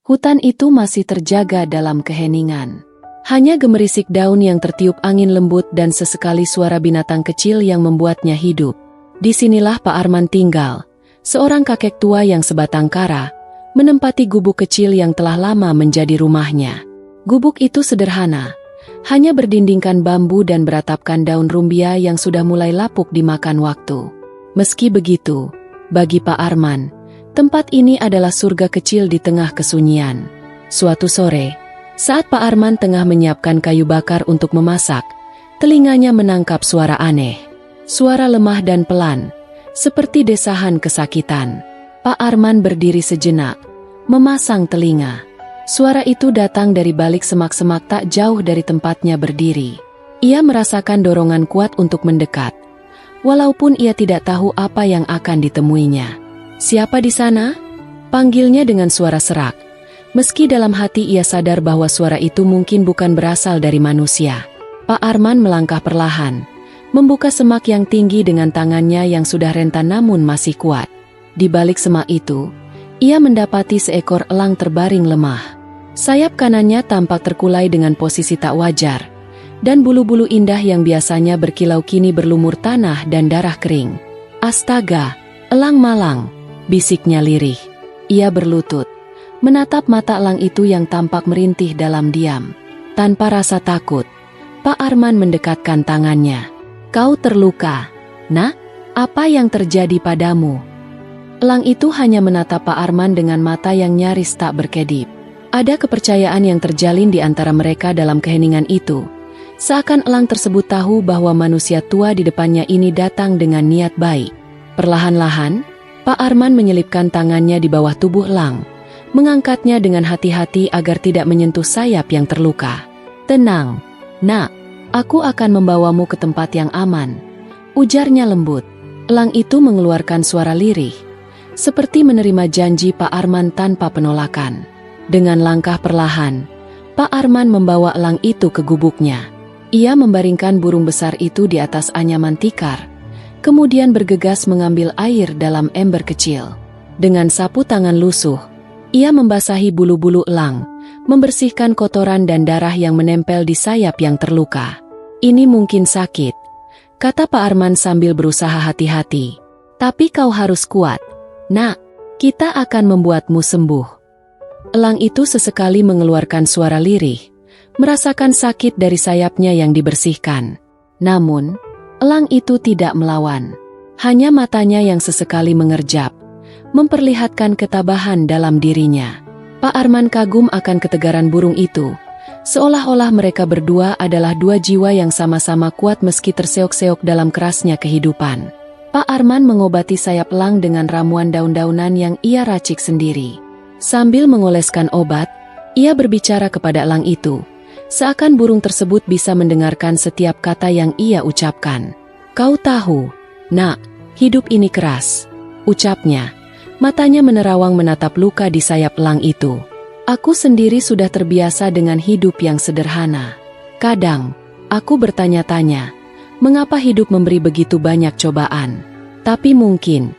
Hutan itu masih terjaga dalam keheningan. Hanya gemerisik daun yang tertiup angin lembut dan sesekali suara binatang kecil yang membuatnya hidup. Disinilah Pak Arman tinggal, seorang kakek tua yang sebatang kara, menempati gubuk kecil yang telah lama menjadi rumahnya. Gubuk itu sederhana, hanya berdindingkan bambu dan beratapkan daun rumbia yang sudah mulai lapuk dimakan waktu. Meski begitu, bagi Pak Arman, tempat ini adalah surga kecil di tengah kesunyian. Suatu sore, saat Pak Arman tengah menyiapkan kayu bakar untuk memasak, telinganya menangkap suara aneh. Suara lemah dan pelan, seperti desahan kesakitan. Pak Arman berdiri sejenak, memasang telinga. Suara itu datang dari balik semak-semak tak jauh dari tempatnya berdiri. Ia merasakan dorongan kuat untuk mendekat, walaupun ia tidak tahu apa yang akan ditemuinya. "Siapa di sana?" panggilnya dengan suara serak. Meski dalam hati ia sadar bahwa suara itu mungkin bukan berasal dari manusia. Pak Arman melangkah perlahan, membuka semak yang tinggi dengan tangannya yang sudah rentan namun masih kuat. Di balik semak itu, ia mendapati seekor elang terbaring lemah. Sayap kanannya tampak terkulai dengan posisi tak wajar, dan bulu-bulu indah yang biasanya berkilau kini berlumur tanah dan darah kering. "Astaga, elang malang," bisiknya lirih. Ia berlutut, menatap mata elang itu yang tampak merintih dalam diam. Tanpa rasa takut, Pak Arman mendekatkan tangannya. "Kau terluka, Nak? Apa yang terjadi padamu?" Elang itu hanya menatap Pak Arman dengan mata yang nyaris tak berkedip. Ada kepercayaan yang terjalin di antara mereka dalam keheningan itu. Seakan elang tersebut tahu bahwa manusia tua di depannya ini datang dengan niat baik. Perlahan-lahan, Pak Arman menyelipkan tangannya di bawah tubuh elang, mengangkatnya dengan hati-hati agar tidak menyentuh sayap yang terluka. "Tenang, Nak, aku akan membawamu ke tempat yang aman," ujarnya lembut. Elang itu mengeluarkan suara lirih, seperti menerima janji Pak Arman tanpa penolakan. Dengan langkah perlahan, Pak Arman membawa elang itu ke gubuknya. Ia membaringkan burung besar itu di atas anyaman tikar, kemudian bergegas mengambil air dalam ember kecil. Dengan sapu tangan lusuh, ia membasahi bulu-bulu elang, membersihkan kotoran dan darah yang menempel di sayap yang terluka. "Ini mungkin sakit," kata Pak Arman sambil berusaha hati-hati. "Tapi kau harus kuat, Nak. Kita akan membuatmu sembuh." Elang itu sesekali mengeluarkan suara lirih, merasakan sakit dari sayapnya yang dibersihkan. Namun, elang itu tidak melawan. Hanya matanya yang sesekali mengerjap, memperlihatkan ketabahan dalam dirinya. Pak Arman kagum akan ketegaran burung itu, seolah-olah mereka berdua adalah dua jiwa yang sama-sama kuat meski terseok-seok dalam kerasnya kehidupan. Pak Arman mengobati sayap elang dengan ramuan daun-daunan yang ia racik sendiri. Sambil mengoleskan obat, ia berbicara kepada elang itu, seakan burung tersebut bisa mendengarkan setiap kata yang ia ucapkan. "Kau tahu, Nak, hidup ini keras," ucapnya. Matanya menerawang menatap luka di sayap elang itu. "Aku sendiri sudah terbiasa dengan hidup yang sederhana. Kadang, aku bertanya-tanya, mengapa hidup memberi begitu banyak cobaan? Tapi mungkin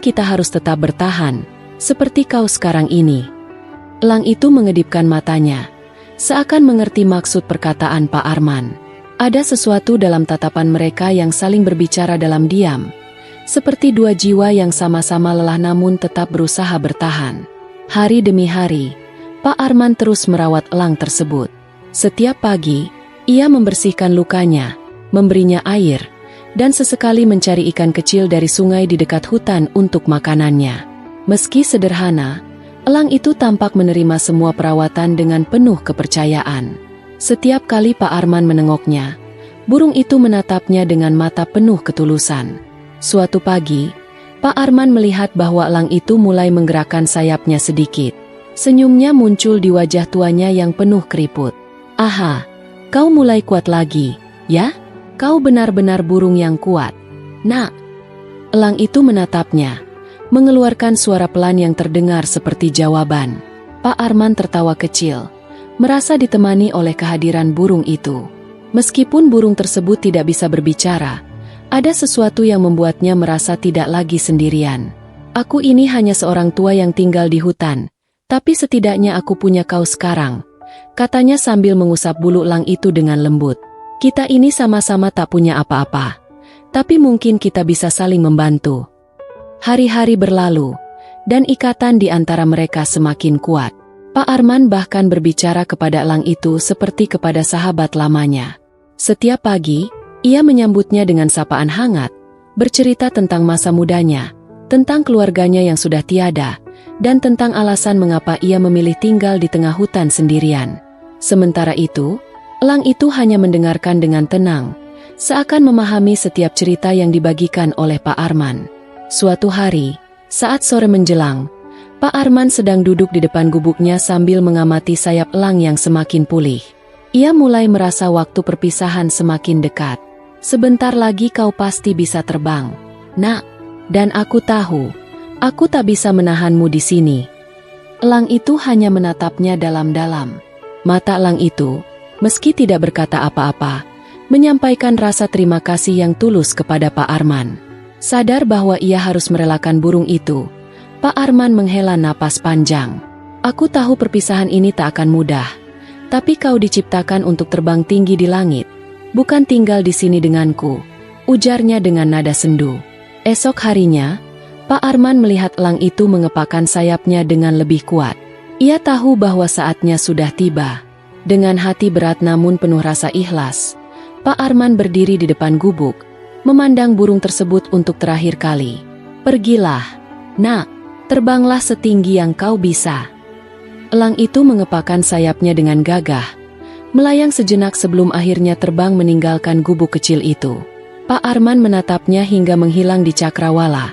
kita harus tetap bertahan, seperti kau sekarang ini." Elang itu mengedipkan matanya, seakan mengerti maksud perkataan Pak Arman. Ada sesuatu dalam tatapan mereka yang saling berbicara dalam diam, seperti dua jiwa yang sama-sama lelah namun tetap berusaha bertahan. Hari demi hari, Pak Arman terus merawat elang tersebut. Setiap pagi, ia membersihkan lukanya, memberinya air, dan sesekali mencari ikan kecil dari sungai di dekat hutan untuk makanannya. Meski sederhana, elang itu tampak menerima semua perawatan dengan penuh kepercayaan. Setiap kali Pak Arman menengoknya, burung itu menatapnya dengan mata penuh ketulusan. Suatu pagi, Pak Arman melihat bahwa elang itu mulai menggerakkan sayapnya sedikit. Senyumnya muncul di wajah tuanya yang penuh keriput. "Aha, kau mulai kuat lagi, ya? Kau benar-benar burung yang kuat, Nak." Elang itu menatapnya, mengeluarkan suara pelan yang terdengar seperti jawaban. Pak Arman tertawa kecil, merasa ditemani oleh kehadiran burung itu. Meskipun burung tersebut tidak bisa berbicara, ada sesuatu yang membuatnya merasa tidak lagi sendirian. "Aku ini hanya seorang tua yang tinggal di hutan, Tapi setidaknya aku punya kau sekarang, katanya sambil mengusap bulu elang itu dengan lembut. Kita ini sama-sama tak punya apa-apa, tapi mungkin kita bisa saling membantu. Hari-hari berlalu, dan ikatan di antara mereka semakin kuat. Pak Arman bahkan berbicara kepada elang itu seperti kepada sahabat lamanya. Setiap pagi, ia menyambutnya dengan sapaan hangat, bercerita tentang masa mudanya, tentang keluarganya yang sudah tiada, dan tentang alasan mengapa ia memilih tinggal di tengah hutan sendirian. Sementara itu, elang itu hanya mendengarkan dengan tenang, seakan memahami setiap cerita yang dibagikan oleh Pak Arman. Suatu hari, saat sore menjelang, Pak Arman sedang duduk di depan gubuknya sambil mengamati sayap elang yang semakin pulih. Ia mulai merasa waktu perpisahan semakin dekat. Sebentar lagi kau pasti bisa terbang, Nak. Dan aku tahu, aku tak bisa menahanmu di sini. Elang itu hanya menatapnya dalam-dalam. Mata elang itu, meski tidak berkata apa-apa, menyampaikan rasa terima kasih yang tulus kepada Pak Arman. Sadar bahwa ia harus merelakan burung itu, Pak Arman menghela napas panjang. Aku tahu perpisahan ini tak akan mudah, tapi kau diciptakan untuk terbang tinggi di langit, bukan tinggal di sini denganku, ujarnya dengan nada sendu. Esok harinya, Pak Arman melihat elang itu mengepakkan sayapnya dengan lebih kuat. Ia tahu bahwa saatnya sudah tiba. Dengan hati berat namun penuh rasa ikhlas, Pak Arman berdiri di depan gubuk, memandang burung tersebut untuk terakhir kali. Pergilah, Nak, terbanglah setinggi yang kau bisa. Elang itu mengepakkan sayapnya dengan gagah, melayang sejenak sebelum akhirnya terbang meninggalkan gubuk kecil itu. Pak Arman menatapnya hingga menghilang di cakrawala.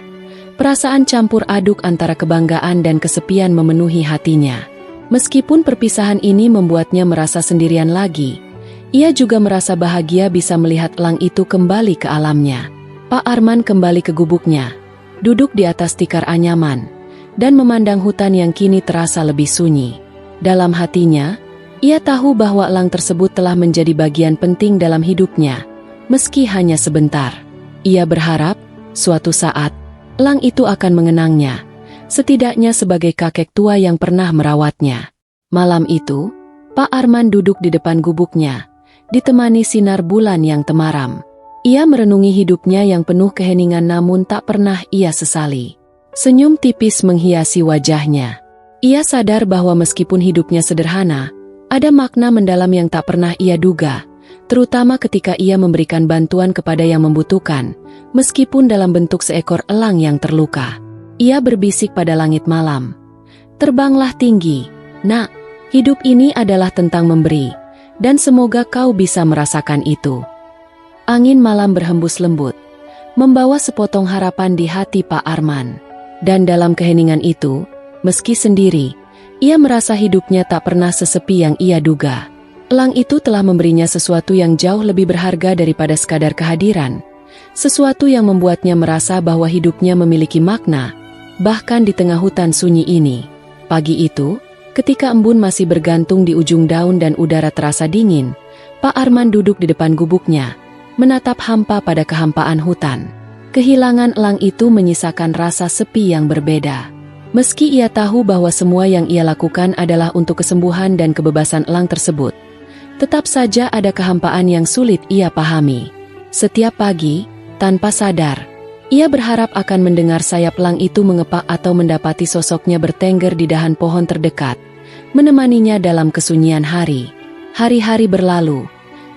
Perasaan campur aduk antara kebanggaan dan kesepian memenuhi hatinya. Meskipun perpisahan ini membuatnya merasa sendirian lagi, ia juga merasa bahagia bisa melihat elang itu kembali ke alamnya. Pak Arman kembali ke gubuknya, duduk di atas tikar anyaman, dan memandang hutan yang kini terasa lebih sunyi. Dalam hatinya, ia tahu bahwa elang tersebut telah menjadi bagian penting dalam hidupnya, meski hanya sebentar. Ia berharap, suatu saat, elang itu akan mengenangnya, setidaknya sebagai kakek tua yang pernah merawatnya. Malam itu, Pak Arman duduk di depan gubuknya, ditemani sinar bulan yang temaram. Ia merenungi hidupnya yang penuh keheningan namun tak pernah ia sesali. Senyum tipis menghiasi wajahnya. Ia sadar bahwa meskipun hidupnya sederhana, ada makna mendalam yang tak pernah ia duga, terutama ketika ia memberikan bantuan kepada yang membutuhkan, meskipun dalam bentuk seekor elang yang terluka. Ia berbisik pada langit malam. Terbanglah tinggi, Nak, hidup ini adalah tentang memberi. Dan semoga kau bisa merasakan itu. Angin malam berhembus lembut, membawa sepotong harapan di hati Pak Arman. Dan dalam keheningan itu, meski sendiri, ia merasa hidupnya tak pernah sesepi yang ia duga. Elang itu telah memberinya sesuatu yang jauh lebih berharga daripada sekadar kehadiran. Sesuatu yang membuatnya merasa bahwa hidupnya memiliki makna, bahkan di tengah hutan sunyi ini. Pagi itu, ketika embun masih bergantung di ujung daun dan udara terasa dingin, Pak Arman duduk di depan gubuknya, menatap hampa pada kehampaan hutan. Kehilangan elang itu menyisakan rasa sepi yang berbeda. Meski ia tahu bahwa semua yang ia lakukan adalah untuk kesembuhan dan kebebasan elang tersebut, tetap saja ada kehampaan yang sulit ia pahami. Setiap pagi, tanpa sadar, ia berharap akan mendengar sayap elang itu mengepak atau mendapati sosoknya bertengger di dahan pohon terdekat, menemaninya dalam kesunyian hari. Hari-hari berlalu,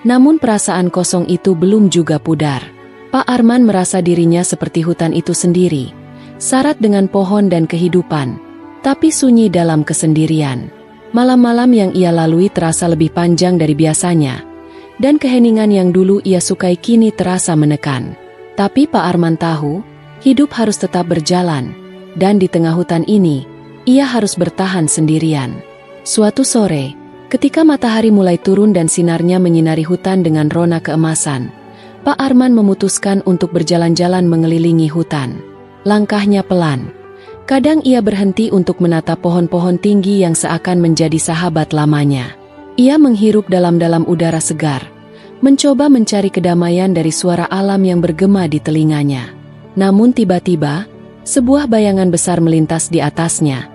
namun perasaan kosong itu belum juga pudar. Pak Arman merasa dirinya seperti hutan itu sendiri, syarat dengan pohon dan kehidupan, tapi sunyi dalam kesendirian. Malam-malam yang ia lalui terasa lebih panjang dari biasanya, dan keheningan yang dulu ia sukai kini terasa menekan. Tapi Pak Arman tahu, hidup harus tetap berjalan, dan di tengah hutan ini, ia harus bertahan sendirian. Suatu sore, ketika matahari mulai turun dan sinarnya menyinari hutan dengan rona keemasan, Pak Arman memutuskan untuk berjalan-jalan mengelilingi hutan. Langkahnya pelan. Kadang ia berhenti untuk menatap pohon-pohon tinggi yang seakan menjadi sahabat lamanya. Ia menghirup dalam-dalam udara segar, mencoba mencari kedamaian dari suara alam yang bergema di telinganya. Namun tiba-tiba, sebuah bayangan besar melintas di atasnya,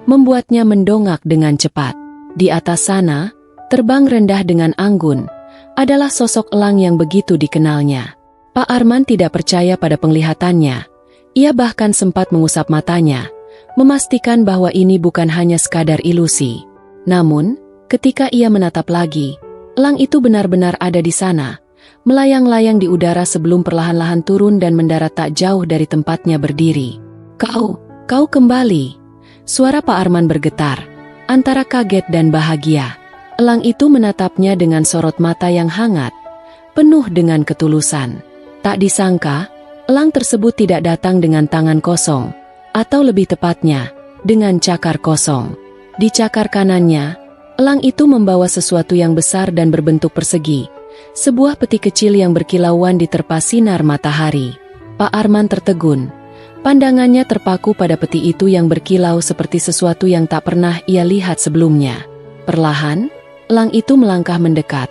membuatnya mendongak dengan cepat. Di atas sana, terbang rendah dengan anggun, adalah sosok elang yang begitu dikenalnya. Pak Arman tidak percaya pada penglihatannya. Ia bahkan sempat mengusap matanya, memastikan bahwa ini bukan hanya sekadar ilusi. Namun, ketika ia menatap lagi, elang itu benar-benar ada di sana, melayang-layang di udara sebelum perlahan-lahan turun dan mendarat tak jauh dari tempatnya berdiri. Kau kembali. Suara Pak Arman bergetar, antara kaget dan bahagia. Elang itu menatapnya dengan sorot mata yang hangat, penuh dengan ketulusan. Tak disangka, elang tersebut tidak datang dengan tangan kosong, atau lebih tepatnya, dengan cakar kosong. Di cakar kanannya, elang itu membawa sesuatu yang besar dan berbentuk persegi, sebuah peti kecil yang berkilauan diterpa sinar matahari. Pak Arman tertegun. Pandangannya terpaku pada peti itu yang berkilau seperti sesuatu yang tak pernah ia lihat sebelumnya. Perlahan, elang itu melangkah mendekat,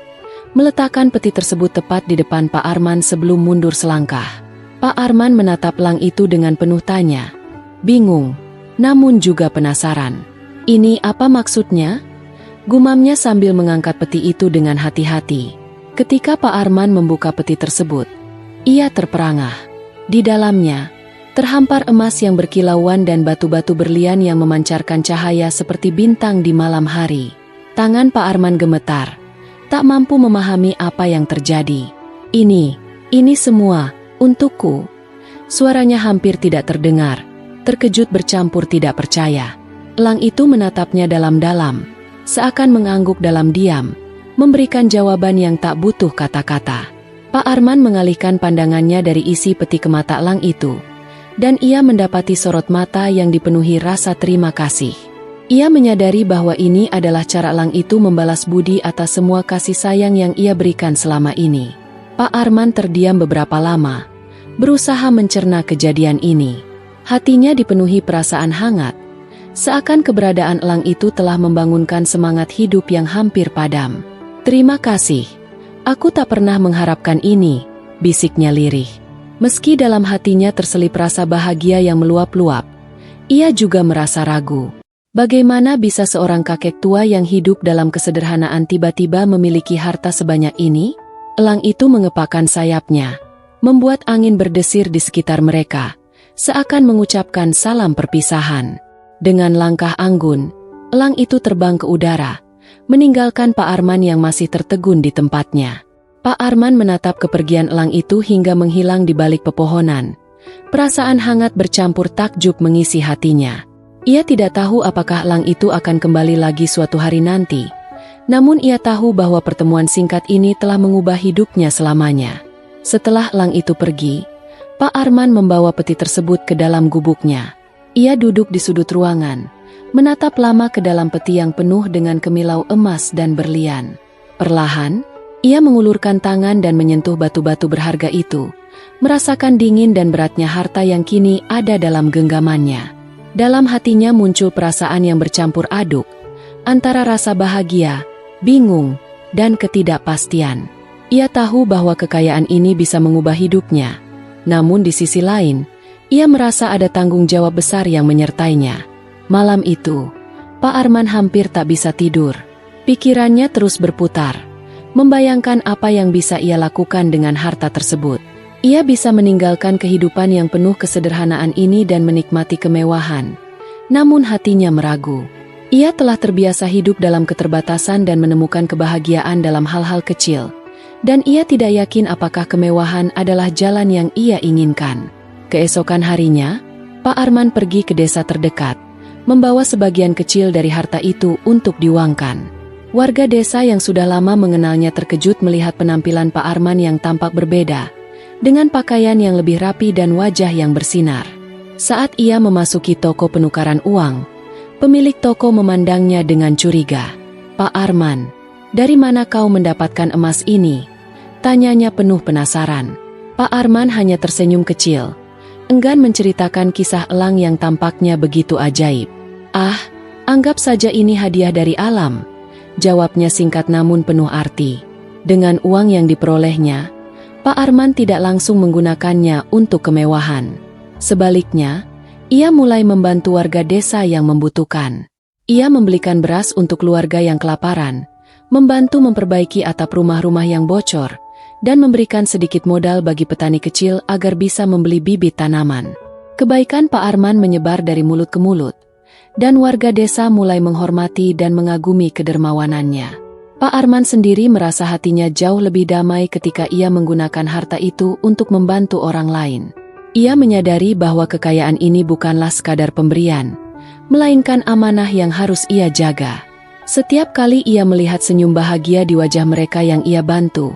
meletakkan peti tersebut tepat di depan Pak Arman sebelum mundur selangkah. Pak Arman menatap elang itu dengan penuh tanya, bingung, namun juga penasaran. Ini apa maksudnya? Gumamnya sambil mengangkat peti itu dengan hati-hati. Ketika Pak Arman membuka peti tersebut, ia terperangah. Di dalamnya, terhampar emas yang berkilauan dan batu-batu berlian yang memancarkan cahaya seperti bintang di malam hari. Tangan Pak Arman gemetar, tak mampu memahami apa yang terjadi. Ini semua untukku. Suaranya hampir tidak terdengar, terkejut bercampur tidak percaya. Elang itu menatapnya dalam-dalam, seakan mengangguk dalam diam, memberikan jawaban yang tak butuh kata-kata. Pak Arman mengalihkan pandangannya dari isi peti ke mata elang itu, dan ia mendapati sorot mata yang dipenuhi rasa terima kasih. Ia menyadari bahwa ini adalah cara elang itu membalas budi atas semua kasih sayang yang ia berikan selama ini. Pak Arman terdiam beberapa lama, berusaha mencerna kejadian ini. Hatinya dipenuhi perasaan hangat, seakan keberadaan elang itu telah membangunkan semangat hidup yang hampir padam. Terima kasih, aku tak pernah mengharapkan ini, bisiknya lirih. Meski dalam hatinya terselip rasa bahagia yang meluap-luap, ia juga merasa ragu. Bagaimana bisa seorang kakek tua yang hidup dalam kesederhanaan tiba-tiba memiliki harta sebanyak ini? Elang itu mengepakkan sayapnya, membuat angin berdesir di sekitar mereka, seakan mengucapkan salam perpisahan. Dengan langkah anggun, elang itu terbang ke udara, meninggalkan Pak Arman yang masih tertegun di tempatnya. Pak Arman menatap kepergian elang itu hingga menghilang di balik pepohonan. Perasaan hangat bercampur takjub mengisi hatinya. Ia tidak tahu apakah elang itu akan kembali lagi suatu hari nanti. Namun ia tahu bahwa pertemuan singkat ini telah mengubah hidupnya selamanya. Setelah elang itu pergi, Pak Arman membawa peti tersebut ke dalam gubuknya. Ia duduk di sudut ruangan, menatap lama ke dalam peti yang penuh dengan kemilau emas dan berlian. Perlahan, ia mengulurkan tangan dan menyentuh batu-batu berharga itu, merasakan dingin dan beratnya harta yang kini ada dalam genggamannya. Dalam hatinya muncul perasaan yang bercampur aduk, antara rasa bahagia, bingung, dan ketidakpastian. Ia tahu bahwa kekayaan ini bisa mengubah hidupnya. Namun di sisi lain, ia merasa ada tanggung jawab besar yang menyertainya. Malam itu, Pak Arman hampir tak bisa tidur. Pikirannya terus berputar, membayangkan apa yang bisa ia lakukan dengan harta tersebut. Ia bisa meninggalkan kehidupan yang penuh kesederhanaan ini dan menikmati kemewahan. Namun hatinya meragu. Ia telah terbiasa hidup dalam keterbatasan dan menemukan kebahagiaan dalam hal-hal kecil. Dan ia tidak yakin apakah kemewahan adalah jalan yang ia inginkan. Keesokan harinya, Pak Arman pergi ke desa terdekat, membawa sebagian kecil dari harta itu untuk diuangkan. Warga desa yang sudah lama mengenalnya terkejut melihat penampilan Pak Arman yang tampak berbeda, dengan pakaian yang lebih rapi dan wajah yang bersinar. Saat ia memasuki toko penukaran uang, pemilik toko memandangnya dengan curiga. "Pak Arman, dari mana kau mendapatkan emas ini?" tanyanya penuh penasaran. Pak Arman hanya tersenyum kecil, enggan menceritakan kisah elang yang tampaknya begitu ajaib. "Ah, anggap saja ini hadiah dari alam," jawabnya singkat namun penuh arti. Dengan uang yang diperolehnya, Pak Arman tidak langsung menggunakannya untuk kemewahan. Sebaliknya, Ia mulai membantu warga desa yang membutuhkan. Ia membelikan beras untuk keluarga yang kelaparan, membantu memperbaiki atap rumah-rumah yang bocor, dan memberikan sedikit modal bagi petani kecil agar bisa membeli bibit tanaman. Kebaikan Pak Arman menyebar dari mulut ke mulut, dan warga desa mulai menghormati dan mengagumi kedermawanannya. Pak Arman sendiri merasa hatinya jauh lebih damai ketika ia menggunakan harta itu untuk membantu orang lain. Ia menyadari bahwa kekayaan ini bukanlah sekadar pemberian, melainkan amanah yang harus ia jaga. Setiap kali ia melihat senyum bahagia di wajah mereka yang ia bantu,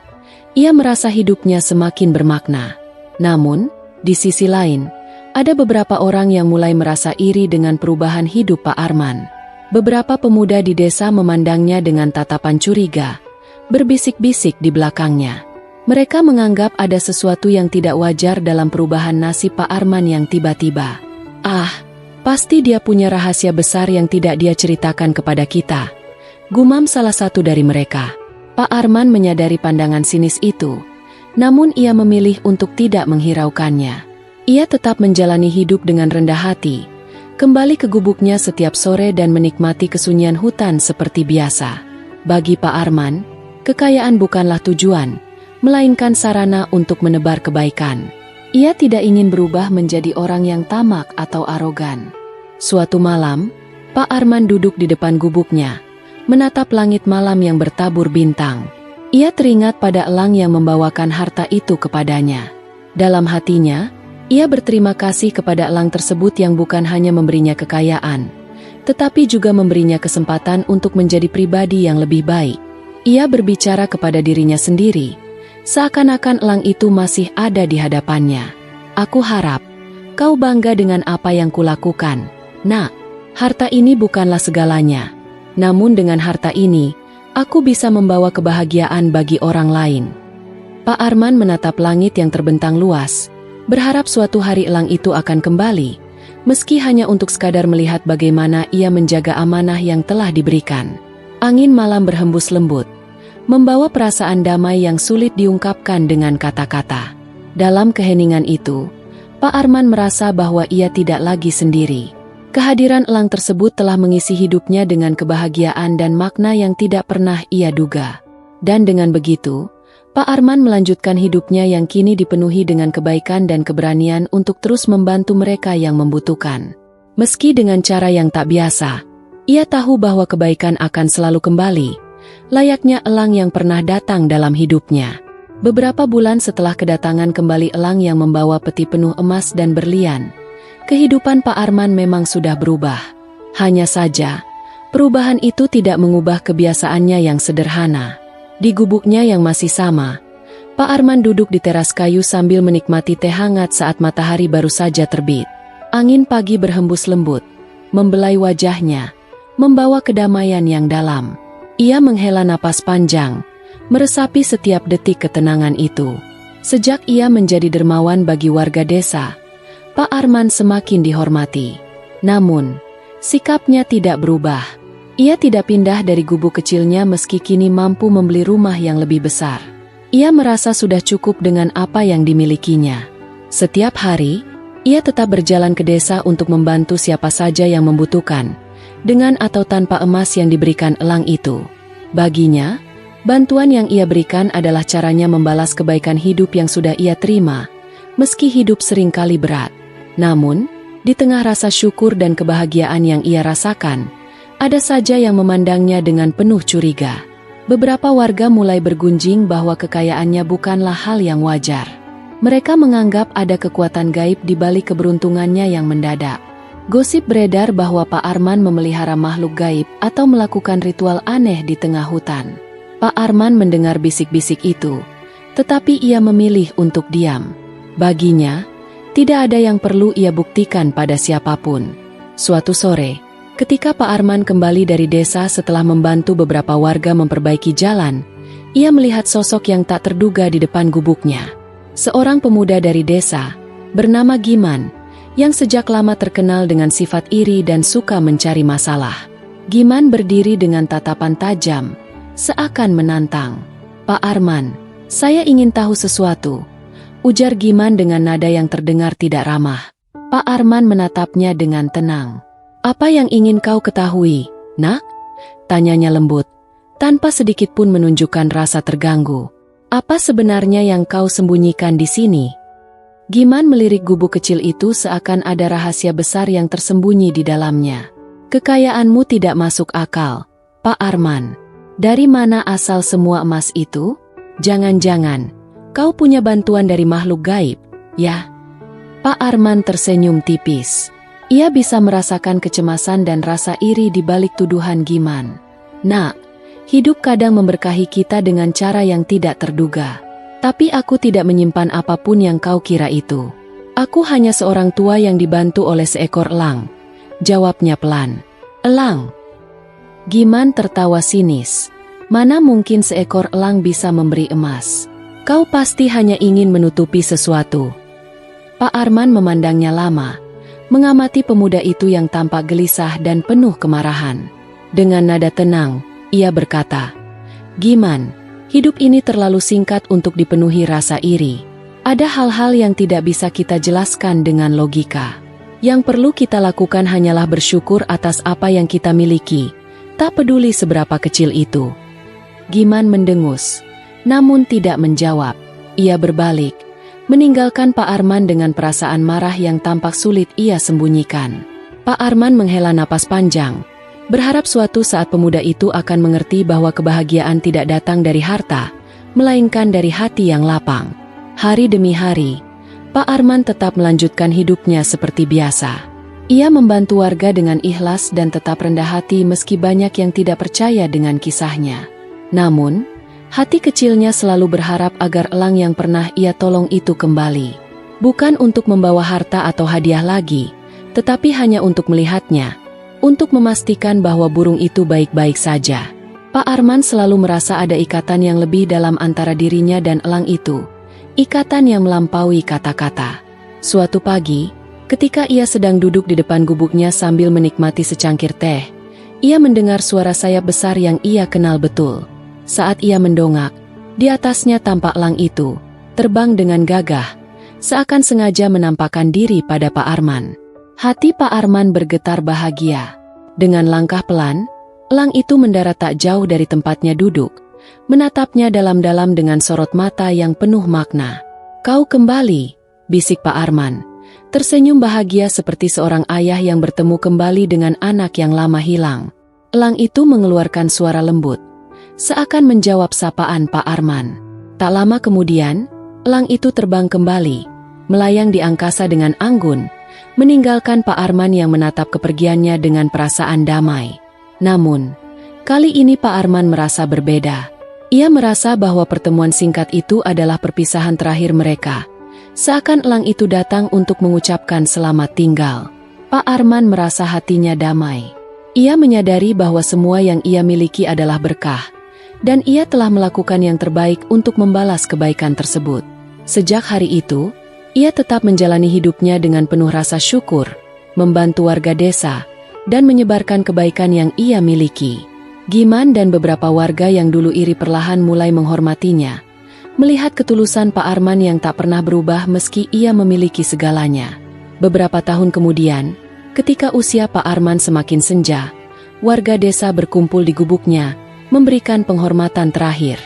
ia merasa hidupnya semakin bermakna. Namun, di sisi lain, ada beberapa orang yang mulai merasa iri dengan perubahan hidup Pak Arman. Beberapa pemuda di desa memandangnya dengan tatapan curiga, berbisik-bisik di belakangnya. Mereka menganggap ada sesuatu yang tidak wajar dalam perubahan nasib Pak Arman yang tiba-tiba. Pasti dia punya rahasia besar yang tidak dia ceritakan kepada kita, gumam salah satu dari mereka. Pak Arman menyadari pandangan sinis itu, namun ia memilih untuk tidak menghiraukannya. Ia tetap menjalani hidup dengan rendah hati, kembali ke gubuknya setiap sore dan menikmati kesunyian hutan seperti biasa. Bagi Pak Arman, kekayaan bukanlah tujuan, melainkan sarana untuk menebar kebaikan. Ia tidak ingin berubah menjadi orang yang tamak atau arogan. Suatu malam, Pak Arman duduk di depan gubuknya, menatap langit malam yang bertabur bintang. Ia teringat pada elang yang membawakan harta itu kepadanya. Dalam hatinya, ia berterima kasih kepada elang tersebut yang bukan hanya memberinya kekayaan, tetapi juga memberinya kesempatan untuk menjadi pribadi yang lebih baik. Ia berbicara kepada dirinya sendiri, seakan-akan elang itu masih ada di hadapannya. Aku harap kau bangga dengan apa yang kulakukan, Nak. Harta ini bukanlah segalanya, namun dengan harta ini, aku bisa membawa kebahagiaan bagi orang lain. Pak Arman menatap langit yang terbentang luas, berharap suatu hari elang itu akan kembali, meski hanya untuk sekadar melihat bagaimana ia menjaga amanah yang telah diberikan. Angin malam berhembus lembut, membawa perasaan damai yang sulit diungkapkan dengan kata-kata. Dalam keheningan itu, Pak Arman merasa bahwa ia tidak lagi sendiri. Kehadiran elang tersebut telah mengisi hidupnya dengan kebahagiaan dan makna yang tidak pernah ia duga. Dan dengan begitu, Pak Arman melanjutkan hidupnya yang kini dipenuhi dengan kebaikan dan keberanian untuk terus membantu mereka yang membutuhkan. Meski dengan cara yang tak biasa, ia tahu bahwa kebaikan akan selalu kembali, layaknya elang yang pernah datang dalam hidupnya. Beberapa bulan setelah kedatangan kembali elang yang membawa peti penuh emas dan berlian, kehidupan Pak Arman memang sudah berubah. Hanya saja, perubahan itu tidak mengubah kebiasaannya yang sederhana. Di gubuknya yang masih sama, Pak Arman duduk di teras kayu sambil menikmati teh hangat saat matahari baru saja terbit. Angin pagi berhembus lembut, membelai wajahnya, membawa kedamaian yang dalam. Ia menghela napas panjang, meresapi setiap detik ketenangan itu. Sejak ia menjadi dermawan bagi warga desa, Pak Arman semakin dihormati. Namun, sikapnya tidak berubah. Ia tidak pindah dari gubuk kecilnya meski kini mampu membeli rumah yang lebih besar. Ia merasa sudah cukup dengan apa yang dimilikinya. Setiap hari, ia tetap berjalan ke desa untuk membantu siapa saja yang membutuhkan, dengan atau tanpa emas yang diberikan elang itu. Baginya, bantuan yang ia berikan adalah caranya membalas kebaikan hidup yang sudah ia terima, meski hidup seringkali berat. Namun, di tengah rasa syukur dan kebahagiaan yang ia rasakan, ada saja yang memandangnya dengan penuh curiga. Beberapa warga mulai bergunjing bahwa kekayaannya bukanlah hal yang wajar. Mereka menganggap ada kekuatan gaib di balik keberuntungannya yang mendadak. Gosip beredar bahwa Pak Arman memelihara makhluk gaib atau melakukan ritual aneh di tengah hutan. Pak Arman mendengar bisik-bisik itu, tetapi ia memilih untuk diam. Baginya, tidak ada yang perlu ia buktikan pada siapapun. Suatu sore, ketika Pak Arman kembali dari desa setelah membantu beberapa warga memperbaiki jalan, ia melihat sosok yang tak terduga di depan gubuknya. Seorang pemuda dari desa, bernama Giman, yang sejak lama terkenal dengan sifat iri dan suka mencari masalah. Giman berdiri dengan tatapan tajam, seakan menantang. "Pak Arman, saya ingin tahu sesuatu," ujar Giman dengan nada yang terdengar tidak ramah. Pak Arman menatapnya dengan tenang. "Apa yang ingin kau ketahui, nak?" tanyanya lembut, tanpa sedikit pun menunjukkan rasa terganggu. "Apa sebenarnya yang kau sembunyikan di sini?" Giman melirik gubuk kecil itu seakan ada rahasia besar yang tersembunyi di dalamnya. "Kekayaanmu tidak masuk akal, Pak Arman. Dari mana asal semua emas itu? Jangan-jangan kau punya bantuan dari makhluk gaib, ya?" Pak Arman tersenyum tipis. Ia bisa merasakan kecemasan dan rasa iri di balik tuduhan Giman. "Nak, hidup kadang memberkahi kita dengan cara yang tidak terduga. Tapi aku tidak menyimpan apapun yang kau kira itu. Aku hanya seorang tua yang dibantu oleh seekor elang," jawabnya pelan. "Elang?" Giman tertawa sinis. "Mana mungkin seekor elang bisa memberi emas? Kau pasti hanya ingin menutupi sesuatu." Pak Arman memandangnya lama, mengamati pemuda itu yang tampak gelisah dan penuh kemarahan. Dengan nada tenang, ia berkata, "Giman, hidup ini terlalu singkat untuk dipenuhi rasa iri. Ada hal-hal yang tidak bisa kita jelaskan dengan logika. Yang perlu kita lakukan hanyalah bersyukur atas apa yang kita miliki, tak peduli seberapa kecil itu." Giman mendengus, namun tidak menjawab. Ia berbalik, meninggalkan Pak Arman dengan perasaan marah yang tampak sulit ia sembunyikan. Pak Arman menghela napas panjang, berharap suatu saat pemuda itu akan mengerti bahwa kebahagiaan tidak datang dari harta, melainkan dari hati yang lapang. Hari demi hari, Pak Arman tetap melanjutkan hidupnya seperti biasa. Ia membantu warga dengan ikhlas dan tetap rendah hati meski banyak yang tidak percaya dengan kisahnya. Namun, hati kecilnya selalu berharap agar elang yang pernah ia tolong itu kembali. Bukan untuk membawa harta atau hadiah lagi, tetapi hanya untuk melihatnya, untuk memastikan bahwa burung itu baik-baik saja. Pak Arman selalu merasa ada ikatan yang lebih dalam antara dirinya dan elang itu. Ikatan yang melampaui kata-kata. Suatu pagi, ketika ia sedang duduk di depan gubuknya sambil menikmati secangkir teh, ia mendengar suara sayap besar yang ia kenal betul. Saat ia mendongak, di atasnya tampak elang itu, terbang dengan gagah, seakan sengaja menampakkan diri pada Pak Arman. Hati Pak Arman bergetar bahagia. Dengan langkah pelan, elang itu mendarat tak jauh dari tempatnya duduk, menatapnya dalam-dalam dengan sorot mata yang penuh makna. "Kau kembali," bisik Pak Arman, tersenyum bahagia seperti seorang ayah yang bertemu kembali dengan anak yang lama hilang. Elang itu mengeluarkan suara lembut, seakan menjawab sapaan Pak Arman. Tak lama kemudian, elang itu terbang kembali, melayang di angkasa dengan anggun, meninggalkan Pak Arman yang menatap kepergiannya dengan perasaan damai. Namun, kali ini Pak Arman merasa berbeda. Ia merasa bahwa pertemuan singkat itu adalah perpisahan terakhir mereka. Seakan elang itu datang untuk mengucapkan selamat tinggal. Pak Arman merasa hatinya damai. Ia menyadari bahwa semua yang ia miliki adalah berkah, dan ia telah melakukan yang terbaik untuk membalas kebaikan tersebut. Sejak hari itu, ia tetap menjalani hidupnya dengan penuh rasa syukur, membantu warga desa, dan menyebarkan kebaikan yang ia miliki. Giman dan beberapa warga yang dulu iri perlahan mulai menghormatinya, melihat ketulusan Pak Arman yang tak pernah berubah meski ia memiliki segalanya. Beberapa tahun kemudian, ketika usia Pak Arman semakin senja, warga desa berkumpul di gubuknya, memberikan penghormatan terakhir.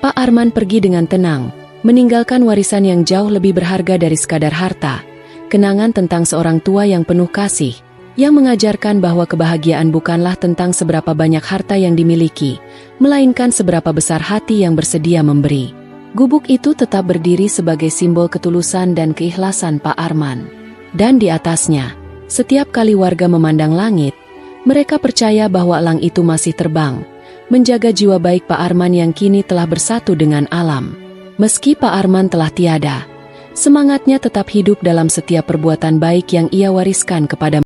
Pak Arman pergi dengan tenang, meninggalkan warisan yang jauh lebih berharga dari sekadar harta, kenangan tentang seorang tua yang penuh kasih, yang mengajarkan bahwa kebahagiaan bukanlah tentang seberapa banyak harta yang dimiliki, melainkan seberapa besar hati yang bersedia memberi. Gubuk itu tetap berdiri sebagai simbol ketulusan dan keikhlasan Pak Arman. Dan di atasnya, setiap kali warga memandang langit, mereka percaya bahwa elang itu masih terbang, menjaga jiwa baik Pak Arman yang kini telah bersatu dengan alam. Meski Pak Arman telah tiada, semangatnya tetap hidup dalam setiap perbuatan baik yang ia wariskan kepada